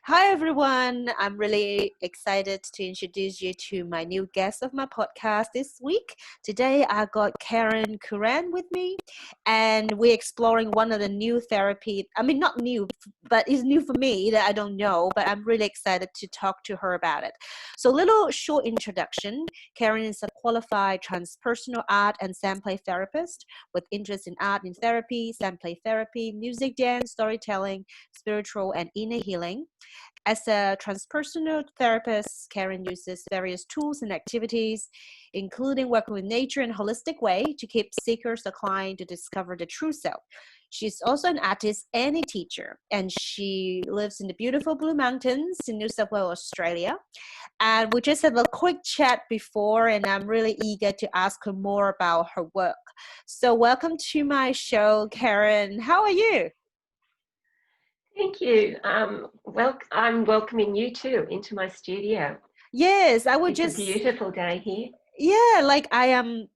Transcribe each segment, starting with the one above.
Hi everyone, I'm really excited to introduce you to my new guest of my podcast this week. Today I got Karen Curran with me, and we're exploring one of the new therapy. I mean, not new, but it's new for me that I don't know, but I'm really excited to talk to her about it. So, little short introduction. Karen is a qualified transpersonal art and Sandplay therapist with interest in art and therapy, Sandplay therapy, music, dance, storytelling, spiritual and inner healing. As a transpersonal therapist, Karen uses various tools and activities, including working with nature in a holistic way to keep seekers inclined to discover the true self. She's also an artist and a teacher, and she lives in the beautiful Blue Mountains in New South Wales, Australia. And we just had a quick chat before, and I'm really eager to ask her more about her work. So welcome to my show, Karen. How are you? Thank you. I'm welcoming you too into my studio. Yes, I would It's a just, beautiful day here. yeah, like I am.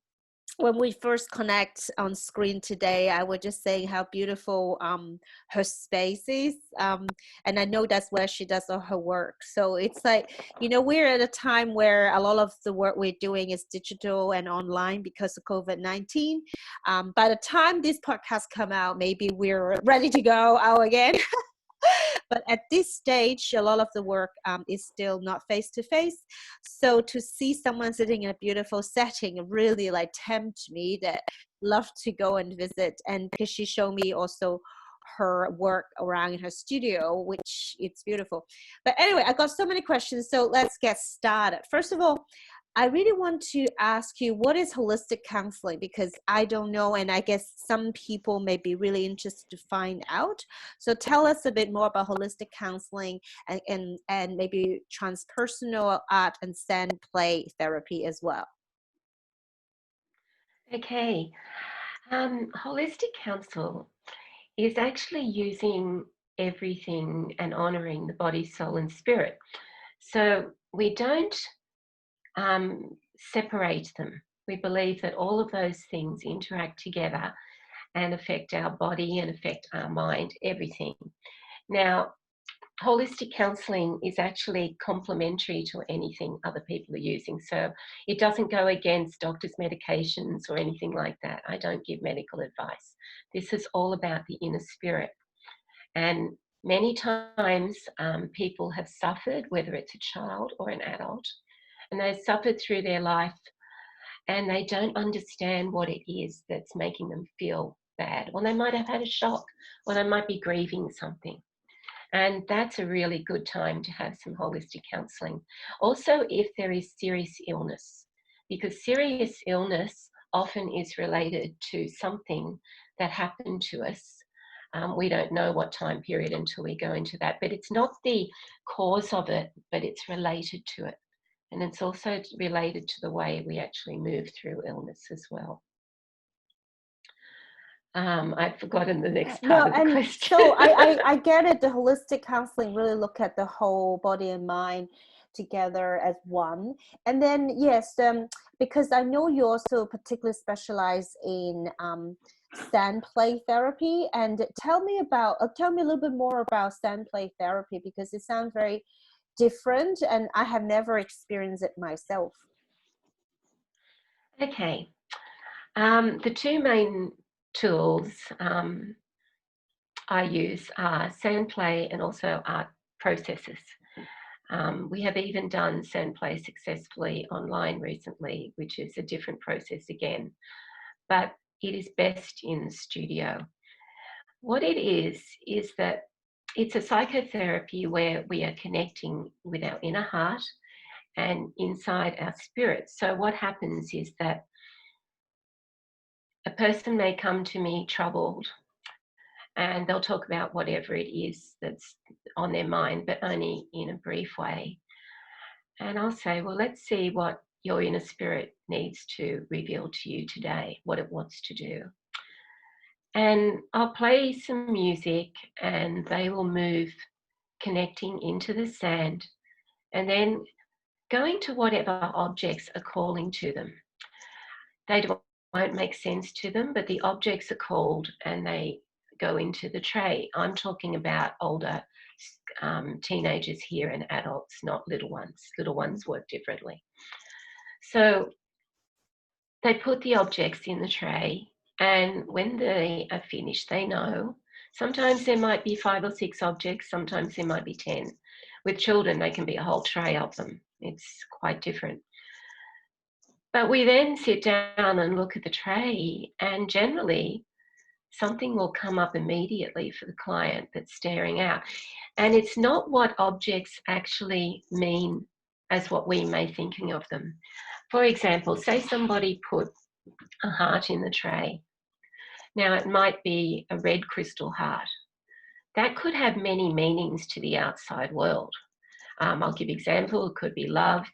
When we first connect on screen today, I was just saying how beautiful her space is, and I know that's where she does all her work. So it's like, we're at a time where a lot of the work we're doing is digital and online because of COVID-19. By the time this podcast come out, maybe we're ready to go out again. But at this stage, a lot of the work is still not face to face. So to see someone sitting in a beautiful setting really like tempt me that love to go and visit. And because she showed me also her work around in her studio, which it's beautiful. But anyway, I got so many questions. So let's get started. First of all, I really want to ask you, what is holistic counseling? Because I don't know, and I guess some people may be really interested to find out. So tell us a bit more about holistic counseling and maybe transpersonal art and sand play therapy as well. Okay. Holistic counsel is actually using everything and honoring the body, soul, and spirit. So we don't separate them. We believe that all of those things interact together and affect our body and affect our mind, everything. Now, holistic counselling is actually complementary to anything other people are using. So it doesn't go against doctors' medications or anything like that. I don't give medical advice. This is all about the inner spirit. And many times people have suffered, whether it's a child or an adult, and they've suffered through their life and they don't understand what it is that's making them feel bad. Or they might have had a shock, or they might be grieving something. And that's a really good time to have some holistic counselling. Also, if there is serious illness, because serious illness often is related to something that happened to us. We don't know what time period until we go into that, but it's not the cause of it, but it's related to it. And it's also related to the way we actually move through illness as well. I've forgotten the next part No, of the and question. so I get it. The holistic counseling really look at the whole body and mind together as one. And then yes, because I know you also particularly specialize in sand play therapy. And tell me a little bit more about sand play therapy, because it sounds very different, and I have never experienced it myself. Okay. The two main tools I use are Sandplay and also art processes. We have even done Sandplay successfully online recently, which is a different process again, but it is best in the studio. What it is that it's a psychotherapy where we are connecting with our inner heart and inside our spirit. So what happens is that a person may come to me troubled and they'll talk about whatever it is that's on their mind, but only in a brief way. And I'll say, well, let's see what your inner spirit needs to reveal to you today, what it wants to do. And I'll play some music and they will move, connecting into the sand, and then going to whatever objects are calling to them. They won't make sense to them, but the objects are called and they go into the tray. I'm talking about older teenagers here and adults, not little ones. Little ones work differently. So they put the objects in the tray, and when they are finished, they know. Sometimes there might be 5 or 6 objects, sometimes there might be 10. With children, they can be a whole tray of them. It's quite different. But we then sit down and look at the tray, and generally something will come up immediately for the client that's staring out. And it's not what objects actually mean as what we may thinking of them. For example, say somebody put a heart in the tray. Now, it might be a red crystal heart. That could have many meanings to the outside world. I'll give example. It could be love,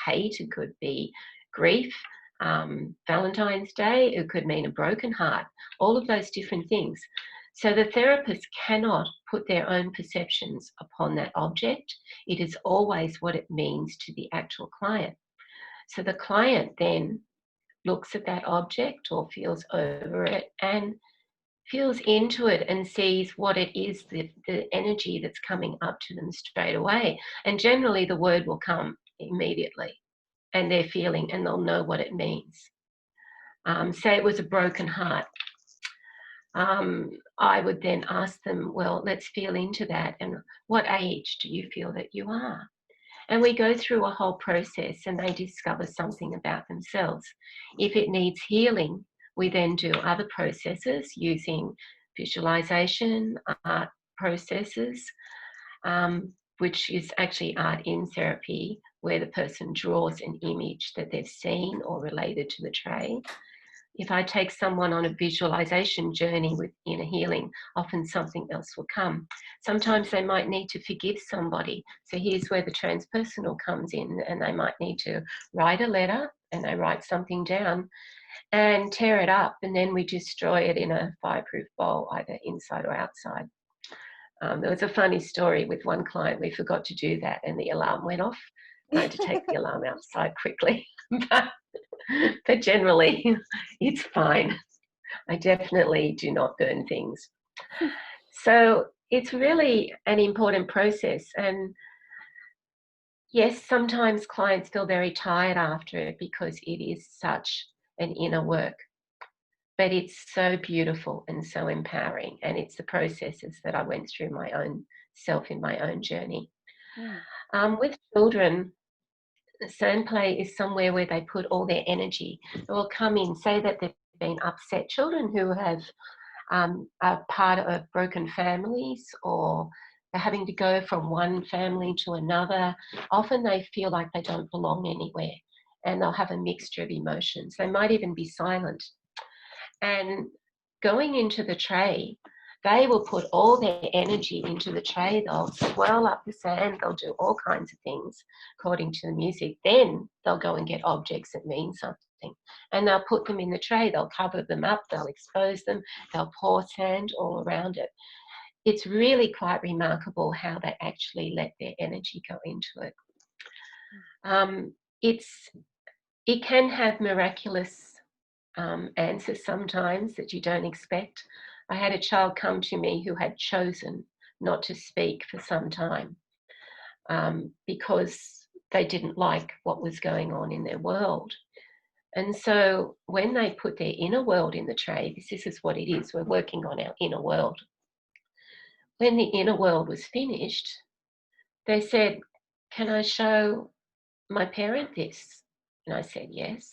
hate. It could be grief, Valentine's Day. It could mean a broken heart. All of those different things. So the therapist cannot put their own perceptions upon that object. It is always what it means to the actual client. So the client then looks at that object or feels over it and feels into it and sees what it is, the energy that's coming up to them straight away. And generally the word will come immediately and they're feeling, and they'll know what it means. Say it was a broken heart. I would then ask them, well, let's feel into that. And what age do you feel that you are? And we go through a whole process and they discover something about themselves. If it needs healing, we then do other processes using visualization, art processes, which is actually art in therapy, where the person draws an image that they've seen or related to the tray. If I take someone on a visualization journey with inner healing, often something else will come. Sometimes they might need to forgive somebody. So here's where the transpersonal comes in, and they might need to write a letter, and they write something down and tear it up, and then we destroy it in a fireproof bowl, either inside or outside. There was a funny story with one client. We forgot to do that, and the alarm went off. I had to take the alarm outside quickly. But generally, it's fine. I definitely do not burn things. So it's really an important process. And yes, sometimes clients feel very tired after it because it is such an inner work. But it's so beautiful and so empowering. And it's the processes that I went through my own self in my own journey. With children, Sandplay is somewhere where they put all their energy. They will come in, say that they've been upset. Children who have are part of broken families, or they're having to go from one family to another, often they feel like they don't belong anywhere, and they'll have a mixture of emotions. They might even be silent. And going into the tray, they will put all their energy into the tray. They'll swirl up the sand. They'll do all kinds of things according to the music. Then they'll go and get objects that mean something. And they'll put them in the tray. They'll cover them up. They'll expose them. They'll pour sand all around it. It's really quite remarkable how they actually let their energy go into it. It can have miraculous answers sometimes that you don't expect. I had a child come to me who had chosen not to speak for some time because they didn't like what was going on in their world. And so when they put their inner world in the tray, this is what it is, we're working on our inner world. When the inner world was finished, they said, can I show my parent this? And I said, yes.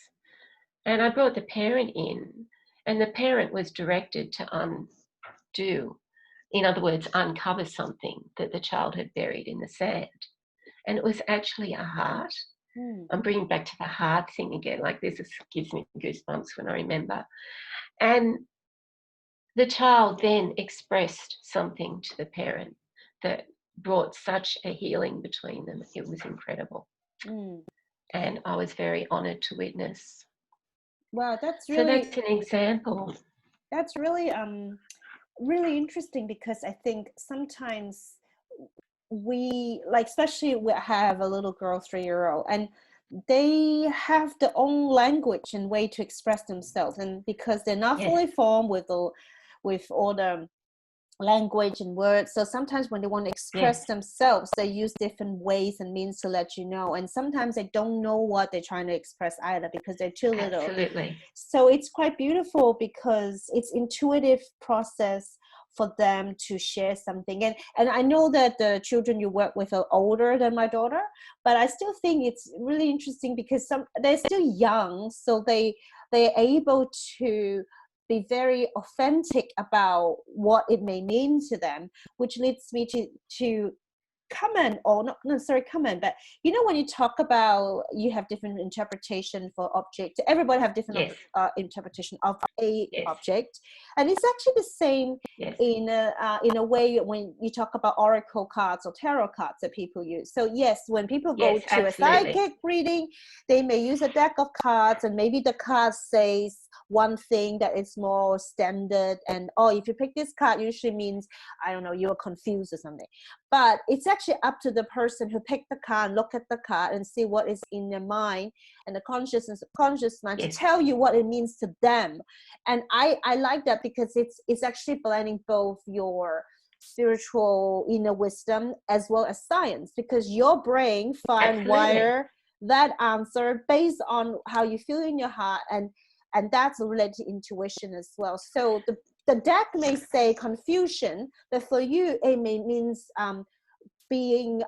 And I brought the parent in, and the parent was directed to undo, in other words, uncover something that the child had buried in the sand. And it was actually a heart. I'm bringing back to the heart thing again, like this gives me goosebumps when I remember. And the child then expressed something to the parent that brought such a healing between them. It was incredible. And I was very honoured to witness. Wow, that's an example. That's really really interesting, because I think sometimes we, like, especially we have a little girl, 3-year-old, and they have their own language and way to express themselves, and because they're not fully formed with all the language and words. So sometimes when they want to Yes, express themselves, they use different ways and means to let you know. And sometimes they don't know what they're trying to express either because they're too little. absolutely. So it's quite beautiful because it's intuitive process for them to share something. And I know that the children you work with are older than my daughter, but I still think it's really interesting because they're still young, so they're able to be very authentic about what it may mean to them, which leads me to comment, or not necessarily comment, but you know, when you talk about you have different interpretation for object, everybody have different Yes, interpretation of a yes, object, and it's actually the same yes, in a way when you talk about oracle cards or tarot cards that people use. So yes, when people go yes, to a absolutely. psychic reading, they may use a deck of cards, and maybe the card says one thing that is more standard, and oh, if you pick this card, usually means, I don't know, you're confused or something. But it's actually up to the person who picked the card, look at the card and see what is in their mind and the conscious mind to Yes, tell you what it means to them. And I like that because it's actually blending both your spiritual inner wisdom as well as science, because your brain find absolutely. wire that answer based on how you feel in your heart, and that's related to intuition as well. So the deck may say confusion, but for you it may means being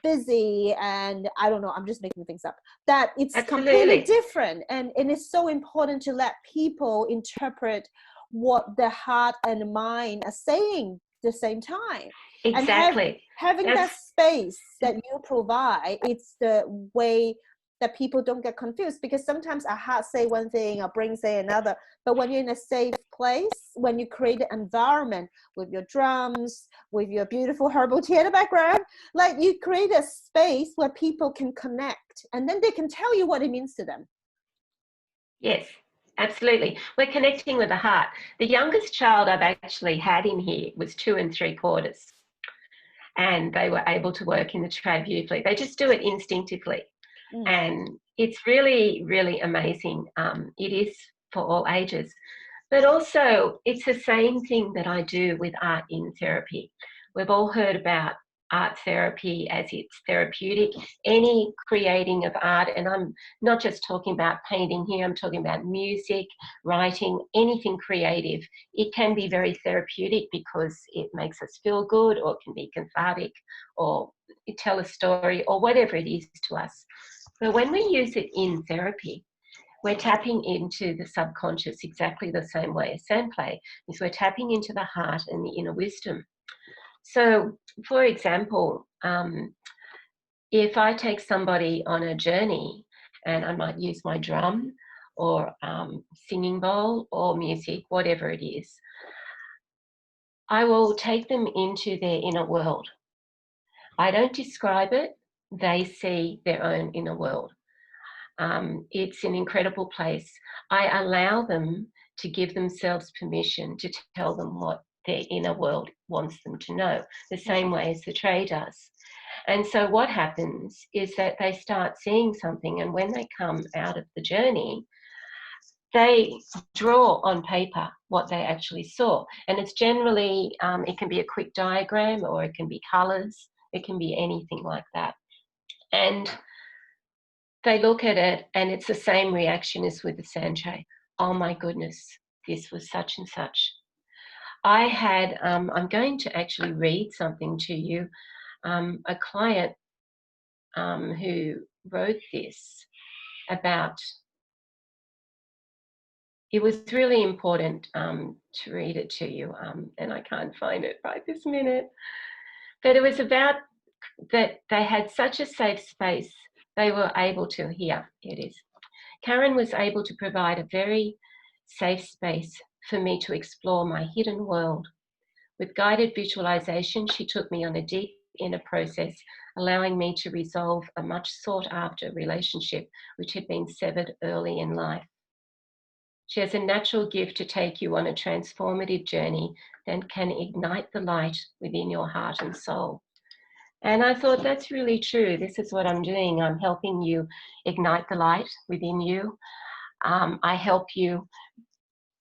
busy, and I don't know, I'm just making things up, that it's completely Absolutely. different. And it's so important to let people interpret what the heart and mind are saying at the same time, and Exactly. having That's that space that you provide, it's the way that people don't get confused, because sometimes our heart say one thing, our brain say another. But when you're in a safe place, when you create an environment with your drums, with your beautiful herbal tea in the background, like you create a space where people can connect, and then they can tell you what it means to them. yes, absolutely. We're connecting with the heart. The youngest child I've actually had in here was 2 3/4, and they were able to work in the trad beautifully. They just do it instinctively, Mm. and it's really, really amazing. It is for all ages, but also it's the same thing that I do with art in therapy. We've all heard about art therapy as it's therapeutic, any creating of art, and I'm not just talking about painting here, I'm talking about music, writing, anything creative. It can be very therapeutic because it makes us feel good, or it can be cathartic, or tell a story, or whatever it is to us. But when we use it in therapy, we're tapping into the subconscious exactly the same way as Sandplay is. We're tapping into the heart and the inner wisdom. So, for example, if I take somebody on a journey and I might use my drum or singing bowl or music, whatever it is, I will take them into their inner world. I don't describe it, they see their own inner world. It's an incredible place. I allow them to give themselves permission to tell them what their inner world wants them to know, the same way as the tray does. And so what happens is that they start seeing something, and when they come out of the journey, they draw on paper what they actually saw. And it's generally, it can be a quick diagram, or it can be colours, it can be anything like that. And they look at it, and it's the same reaction as with the sand tray. Oh my goodness, this was such and such. I had, I'm going to actually read something to you. A client who wrote this about, it was really important to read it to you, and I can't find it right this minute. But it was about that they had such a safe space, they were able to, here it is. Karen was able to provide a very safe space for me to explore my hidden world. With guided visualization, she took me on a deep inner process, allowing me to resolve a much sought after relationship which had been severed early in life. She has a natural gift to take you on a transformative journey that can ignite the light within your heart and soul. And I thought, that's really true. This is what I'm doing. I'm helping you ignite the light within you. I help you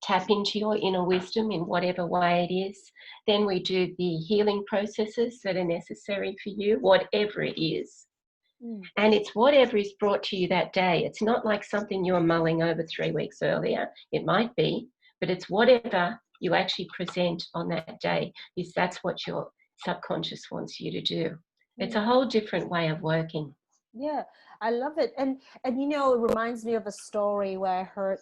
tap into your inner wisdom in whatever way it is. Then we do the healing processes that are necessary for you, whatever it is. And it's whatever is brought to you that day. It's not like something you were mulling over 3 weeks earlier. It might be, but it's whatever you actually present on that day, because that's what your subconscious wants you to do. It's a whole different way of working. Yeah, I love it. And you know, it reminds me of a story where I heard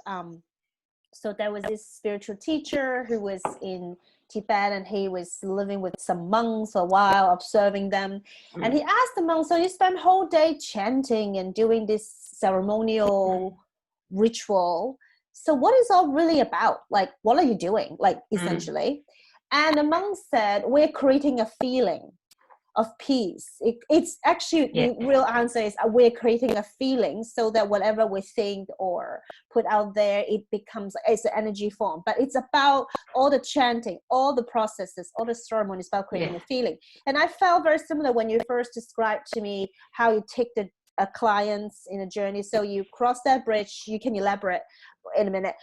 so there was this spiritual teacher who was in Tibet, and he was living with some monks for a while, observing them. And he asked the monks, so you spend whole day chanting and doing this ceremonial ritual. So what is all really about? Like, what are you doing? Like, essentially. And the monk said, we're creating a feeling of peace. It's actually the real answer is we're creating a feeling so that whatever we think or put out there, it becomes, it's an energy form. But it's about all the chanting, all the processes, all the ceremonies about creating a feeling. And I felt very similar when you first described to me how you take the clients in a journey. So you cross that bridge, you can elaborate in a minute,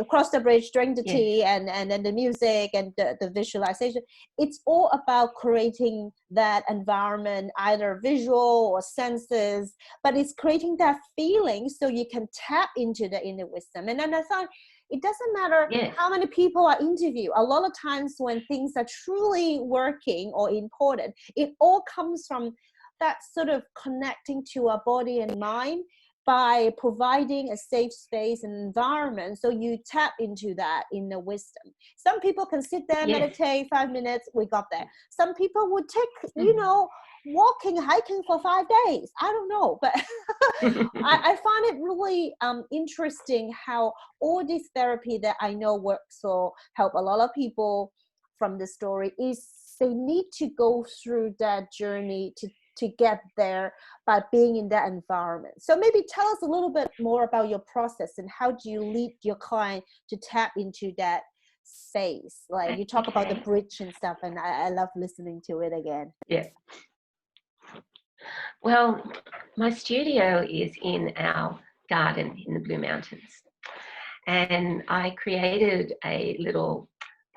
cross the bridge, drink the tea, and then the music and the visualization. It's all about creating that environment, either visual or senses, but it's creating that feeling so you can tap into the inner wisdom. And then I thought, it doesn't matter how many people are interviewed. A lot of times when things are truly working or important, it all comes from that sort of connecting to our body and mind by providing a safe space and environment, so you tap into that inner wisdom. Some people can sit there, meditate 5 minutes, we got there. Some people would take, you know, walking, hiking for 5 days. I don't know, but I find it really interesting how all this therapy that I know works or help a lot of people from the story is they need to go through that journey to get there by being in that environment. So maybe tell us a little bit more about your process and how do you lead your client to tap into that space? Like you talk about the bridge and stuff, and I love listening to it again. Yeah. Well, my studio is in our garden in the Blue Mountains. And I created a little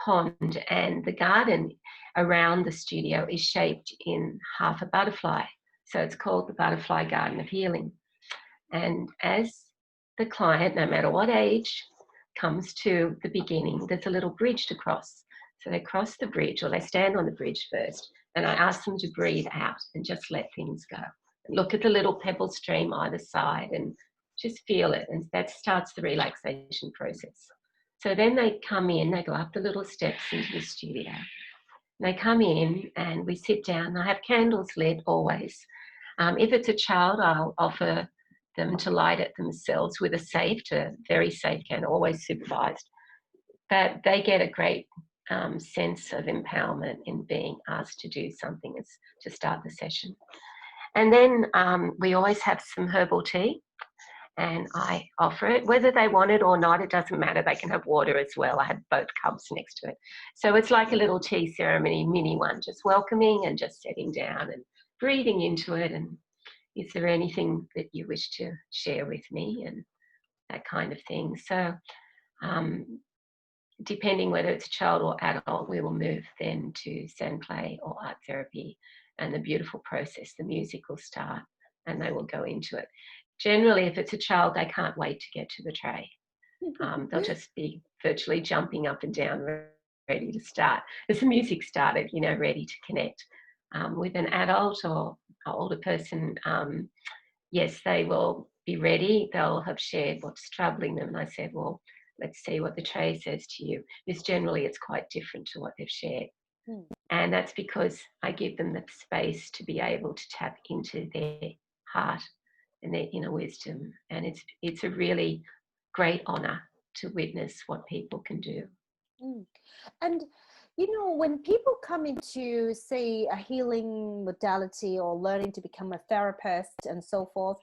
pond, and the garden around the studio is shaped in half a butterfly. So it's called the Butterfly Garden of Healing. And as the client, no matter what age, comes to the beginning, there's a little bridge to cross. So they cross the bridge, or they stand on the bridge first, and I ask them to breathe out and just let things go. Look at the little pebble stream either side and just feel it, and that starts the relaxation process. So then they come in, they go up the little steps into the studio. They come in and we sit down. I have candles lit always. If it's a child, I'll offer them to light it themselves with a very safe candle, always supervised. But they get a great sense of empowerment in being asked to do something to start the session. And then we always have some herbal tea, and I offer it. Whether they want it or not, it doesn't matter. They can have water as well. I have both cups next to it. So it's like a little tea ceremony, mini one, just welcoming and just sitting down and breathing into it. And is there anything that you wish to share with me, and that kind of thing. So depending whether it's a child or adult, we will move then to Sandplay or art therapy, and the beautiful process, the music will start and they will go into it. Generally, if it's a child, they can't wait to get to the tray. They'll just be virtually jumping up and down, ready to start. As the music started, you know, ready to connect. With an adult or an older person, yes, they will be ready. They'll have shared what's troubling them. And I said, well, let's see what the tray says to you. Because generally it's quite different to what they've shared. And that's because I give them the space to be able to tap into their heart and their inner wisdom. And it's a really great honour to witness what people can do. And you know, when people come into, say, a healing modality or learning to become a therapist and so forth,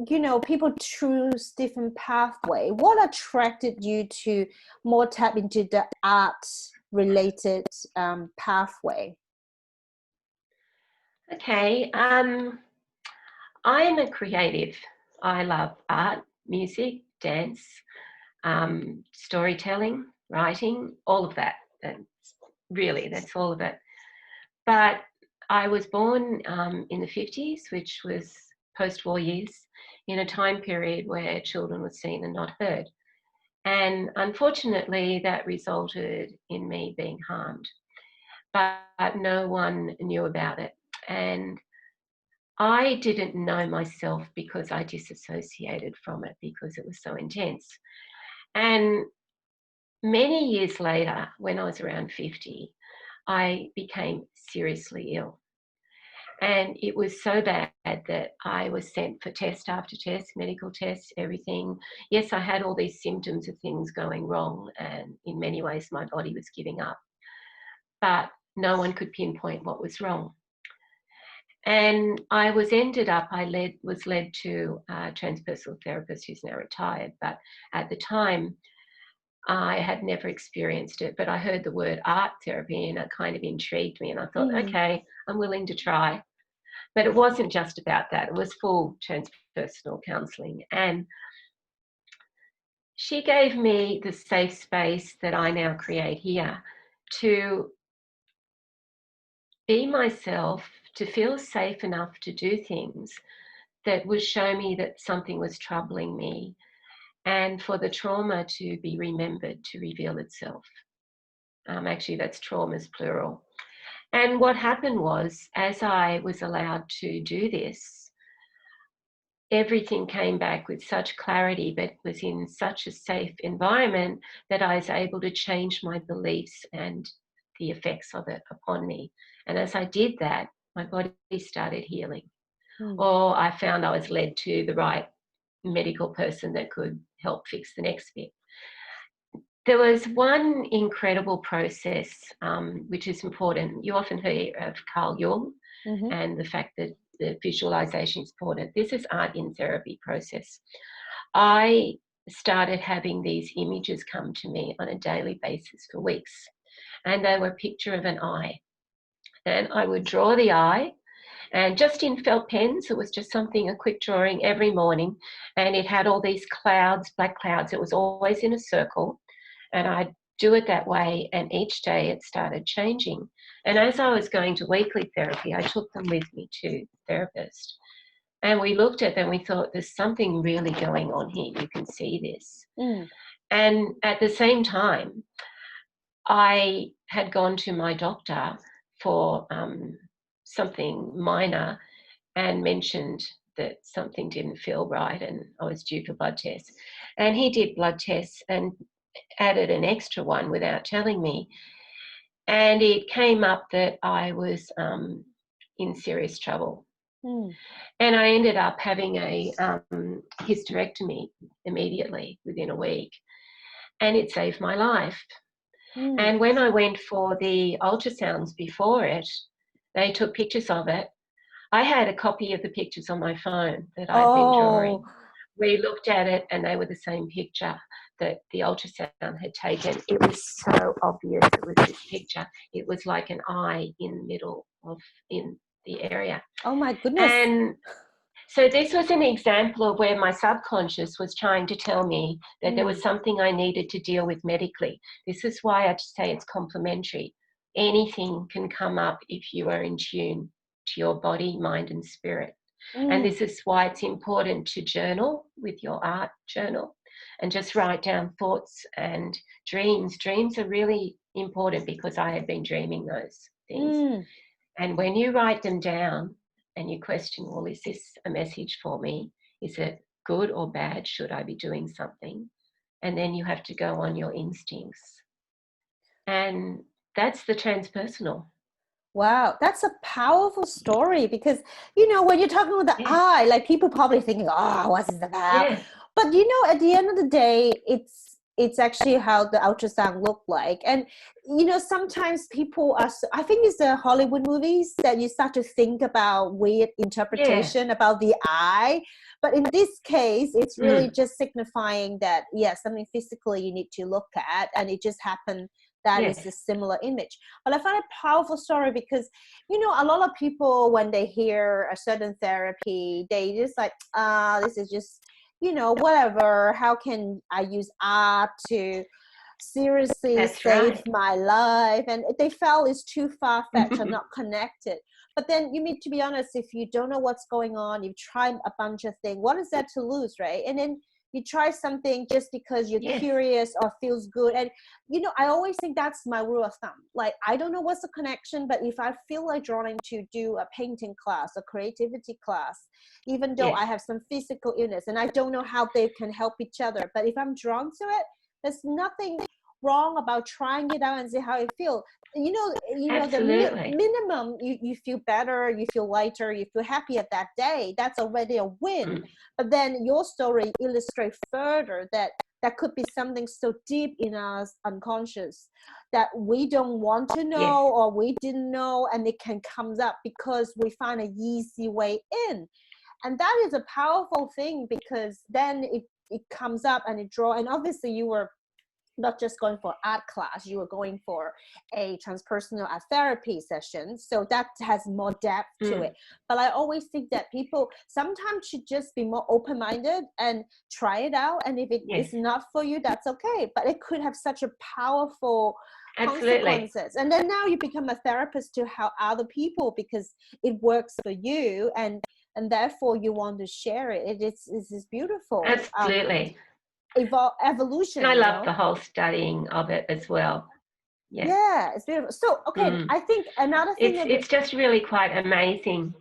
you know, people choose different pathway. What attracted you to more tap into the art related pathway? Okay, I'm a creative. I love art, music, dance. storytelling, writing, all of that. That's all of it. But I was born in the 50s, which was post-war years, in a time period where children were seen and not heard. And unfortunately, that resulted in me being harmed. But no one knew about it. And I didn't know myself because I disassociated from it because it was so intense. And many years later, when I was around 50, I became seriously ill. And it was so bad that I was sent for test after test, medical tests, everything. Yes, I had all these symptoms of things going wrong, and in many ways, my body was giving up. But no one could pinpoint what was wrong. And I was led to a transpersonal therapist who's now retired. But at the time, I had never experienced it, but I heard the word art therapy and it kind of intrigued me. And I thought, okay, I'm willing to try. But it wasn't just about that. It was full transpersonal counselling. And she gave me the safe space that I now create here to be myself, to feel safe enough to do things that would show me that something was troubling me, and for the trauma to be remembered, to reveal itself. Actually, that's traumas plural. And what happened was, as I was allowed to do this, everything came back with such clarity, but was in such a safe environment that I was able to change my beliefs and the effects of it upon me. And as I did that, my body started healing. Or I found I was led to the right medical person that could help fix the next bit. There was one incredible process, which is important. You often hear of Carl Jung and the fact that the visualization is important. This is art in therapy process. I started having these images come to me on a daily basis for weeks, and they were a picture of an eye. And I would draw the eye, and just in felt pens, it was just something, a quick drawing every morning, and it had all these clouds, black clouds. It was always in a circle, and I'd do it that way, and each day it started changing. And as I was going to weekly therapy, I took them with me to the therapist. And we looked at them, we thought, there's something really going on here. You can see this. And at the same time, I had gone to my doctor for something minor and mentioned that something didn't feel right and I was due for blood tests. And he did blood tests and added an extra one without telling me. And it came up that I was in serious trouble. And I ended up having a hysterectomy immediately within a week. And it saved my life. And when I went for the ultrasounds before it, they took pictures of it. I had a copy of the pictures on my phone that I'd been drawing. We looked at it and they were the same picture that the ultrasound had taken. It was so obvious it was this picture. It was like an eye in the middle of, in the area. Oh my goodness. And so this was an example of where my subconscious was trying to tell me that there was something I needed to deal with medically. This is why I say it's complementary. Anything can come up if you are in tune to your body, mind, and spirit. And this is why it's important to journal with your art journal and just write down thoughts and dreams. Dreams are really important because I had been dreaming those things. And when you write them down and you question, well, is this a message for me? Is it good or bad? Should I be doing something? And then you have to go on your instincts. And that's the transpersonal. Wow, that's a powerful story because, you know, when you're talking about the eye, like people probably thinking, oh, what's this about? Yeah. But, you know, at the end of the day, it's actually how the ultrasound look like. And, you know, sometimes people are, I think it's the Hollywood movies that you start to think about weird interpretation about the eye. But in this case, it's really just signifying that, something physically you need to look at, and it just happened. That is a similar image. But I find a powerful story because, you know, a lot of people, when they hear a certain therapy, they just like, this is just, you know, whatever, how can I use art to seriously That's save right. my life? And they felt it's too far-fetched or not connected. But then you need to be honest, if you don't know what's going on, you've tried a bunch of things, what is that to lose, right? And then you try something just because you're Yes, curious or feels good. And you know, I always think that's my rule of thumb. Like, I don't know what's the connection, but if I feel like drawing to do a painting class, a creativity class, even though yes, I have some physical illness and I don't know how they can help each other, but if I'm drawn to it, there's nothing wrong about trying it out and see how it feels. The absolutely. minimum, you feel better, you feel lighter, you feel happier that day. That's already a win. Mm, But then your story illustrates further that could be something so deep in us unconscious that we don't want to yes, know or we didn't know, and it can comes up because we find an easy way in. And that is a powerful thing, because then it comes up and it draws. And obviously you were not just going for art class, you were going for a transpersonal therapy session, so that has more depth to mm, it. But I always think that people sometimes should just be more open-minded and try it out, and if it yes, is not for you, that's okay, but it could have such a powerful absolutely. consequences. And then now you become a therapist to help other people because it works for you, and therefore you want to share it. It's beautiful. Absolutely. And Evolution, I you love know. the whole studying of it as well. Yeah. Yeah, it's beautiful. So, okay, Mm. I think another thing It's just really quite amazing.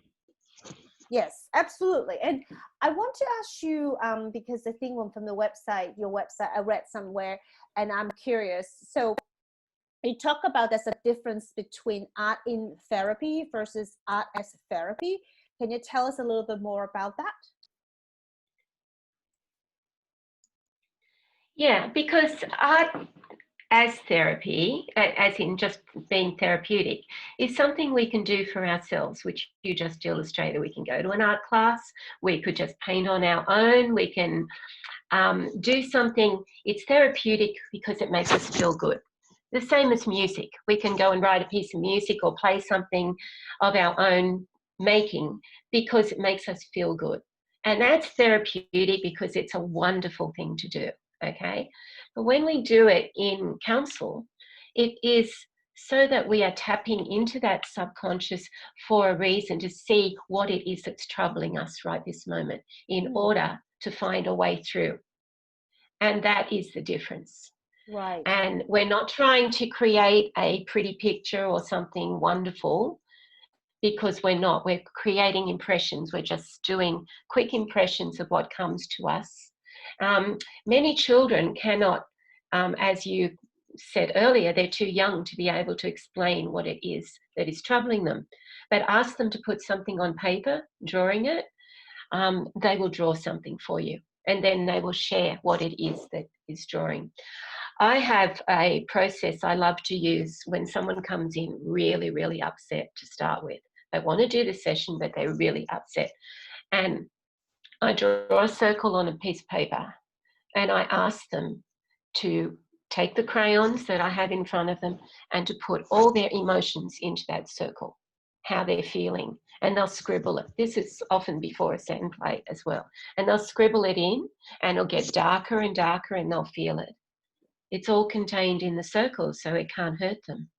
yes, absolutely. And I want to ask you, because the thing from the website, your website, I read somewhere, and I'm curious. So you talk about there's a difference between art in therapy versus art as therapy. Can you tell us a little bit more about that? Yeah, because art as therapy, as in just being therapeutic, is something we can do for ourselves, which you just illustrated. We can go to an art class, we could just paint on our own, we can do something. It's therapeutic because it makes us feel good. The same as music. We can go and write a piece of music or play something of our own making because it makes us feel good. And that's therapeutic because it's a wonderful thing to do. Okay. But when we do it in counsel, it is so that we are tapping into that subconscious for a reason, to see what it is that's troubling us right this moment in Mm, order to find a way through. And that is the difference. right. And we're not trying to create a pretty picture or something wonderful, because we're not. We're creating impressions. We're just doing quick impressions of what comes to us. Many children cannot, as you said earlier, they're too young to be able to explain what it is that is troubling them. But ask them to put something on paper, drawing it, they will draw something for you. And then they will share what it is that is drawing. I have a process I love to use when someone comes in really, really upset to start with. They want to do the session, but they're really upset. And I draw a circle on a piece of paper and I ask them to take the crayons that I have in front of them and to put all their emotions into that circle, how they're feeling. And they'll scribble it. This is often before a sandplay as well. And they'll scribble it in and it'll get darker and darker and they'll feel it. It's all contained in the circle, so it can't hurt them.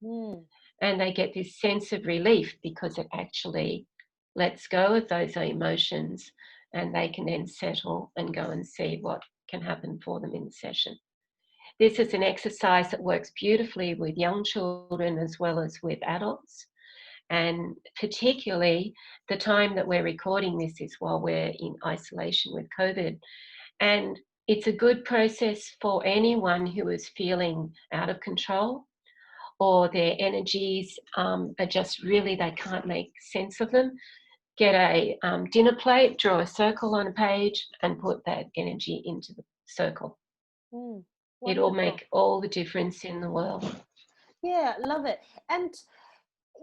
Mm, And they get this sense of relief because it actually lets go of those emotions, and they can then settle and go and see what can happen for them in the session. This is an exercise that works beautifully with young children as well as with adults. And particularly the time that we're recording this is while we're in isolation with COVID. And it's a good process for anyone who is feeling out of control, or their energies are just really, they can't make sense of them. Get a dinner plate, draw a circle on a page, and put that energy into the circle. mm, It'll wonderful. make all the difference in the world. Yeah, love it. And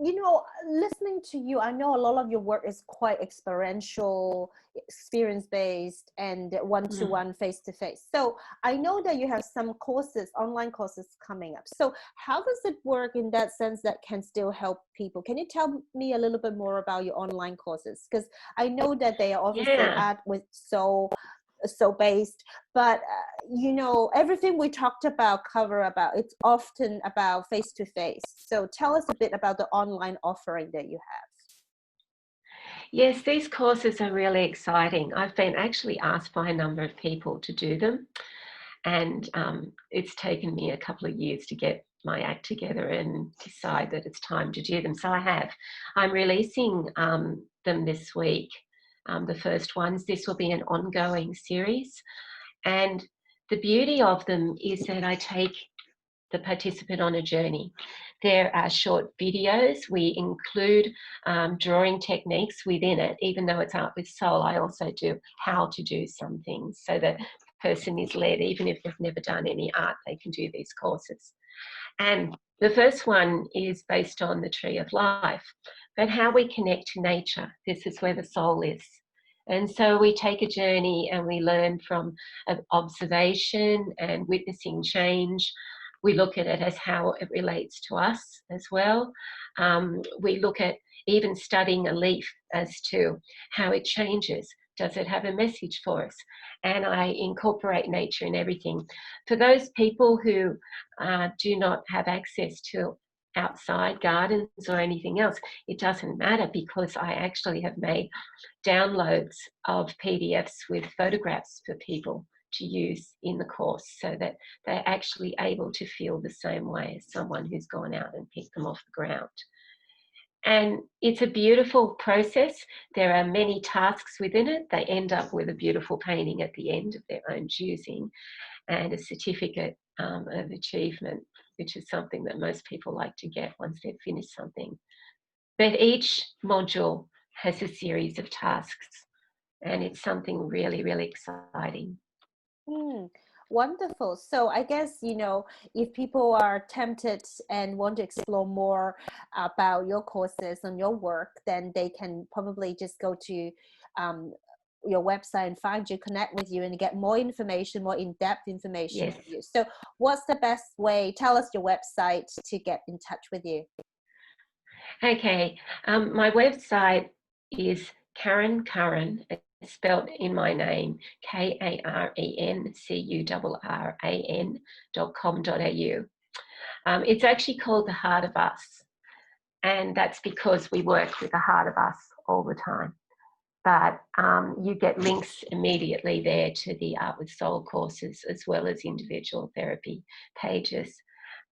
you know, listening to you, I know a lot of your work is quite experiential, experience based, and one to Mm. one, face to face. So I know that you have some courses, online courses coming up. So how does it work in that sense that can still help people? Can you tell me a little bit more about your online courses? Because I know that they are obviously Yeah, at with so so based, but you know, everything we talked about, cover about, it's often about face to face. So tell us a bit about the online offering that you have. Yes, these courses are really exciting. I've been actually asked by a number of people to do them, and it's taken me a couple of years to get my act together and decide that it's time to do them. So I have. I'm releasing them this week, the first ones. This will be an ongoing series, and the beauty of them is that I take the participant on a journey. There are short videos. We include drawing techniques within it. Even though it's Art with Soul, I also do how to do some things so that person is led. Even if they've never done any art, they can do these courses. And the first one is based on the tree of life, but how we connect to nature. This is where the soul is. And so we take a journey and we learn from observation and witnessing change. We look at it as how it relates to us as well. We look at even studying a leaf as to how it changes. Does it have a message for us? And I incorporate nature in everything. For those people who do not have access to outside gardens or anything else, it doesn't matter, because I actually have made downloads of PDFs with photographs for people to use in the course, so that they're actually able to feel the same way as someone who's gone out and picked them off the ground. And it's a beautiful process. There are many tasks within it. They end up with a beautiful painting at the end of their own choosing, and a certificate of achievement, which is something that most people like to get once they've finished something. But each module has a series of tasks, and it's something really, really exciting. Wonderful. So I guess, you know, if people are tempted and want to explore more about your courses and your work, then they can probably just go to your website and find you, connect with you, and get more information, more in-depth information Yes. from you. So what's the best way? Tell us your website to get in touch with you. Okay. My website is Karen Curran. It's spelled in my name, KarenCurran.com.au. It's actually called The Heart of Us, and that's because we work with the heart of us all the time. But you get links immediately there to the Art with Soul courses, as well as individual therapy pages.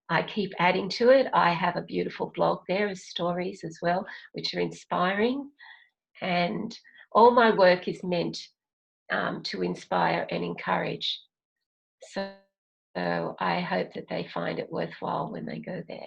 I keep adding to it. I have a beautiful blog there of stories as well, which are inspiring. And all my work is meant to inspire and encourage. So I hope that they find it worthwhile when they go there.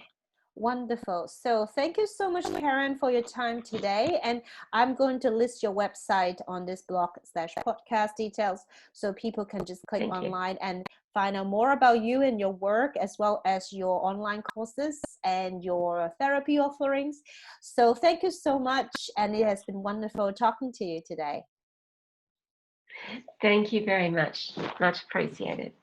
Wonderful. So thank you so much, Karen, for your time today. And I'm going to list your website on this blog/podcast details, so people can just click online and find out more about you and your work, as well as your online courses and your therapy offerings. So thank you so much. And it has been wonderful talking to you today. Thank you very much. Much appreciated.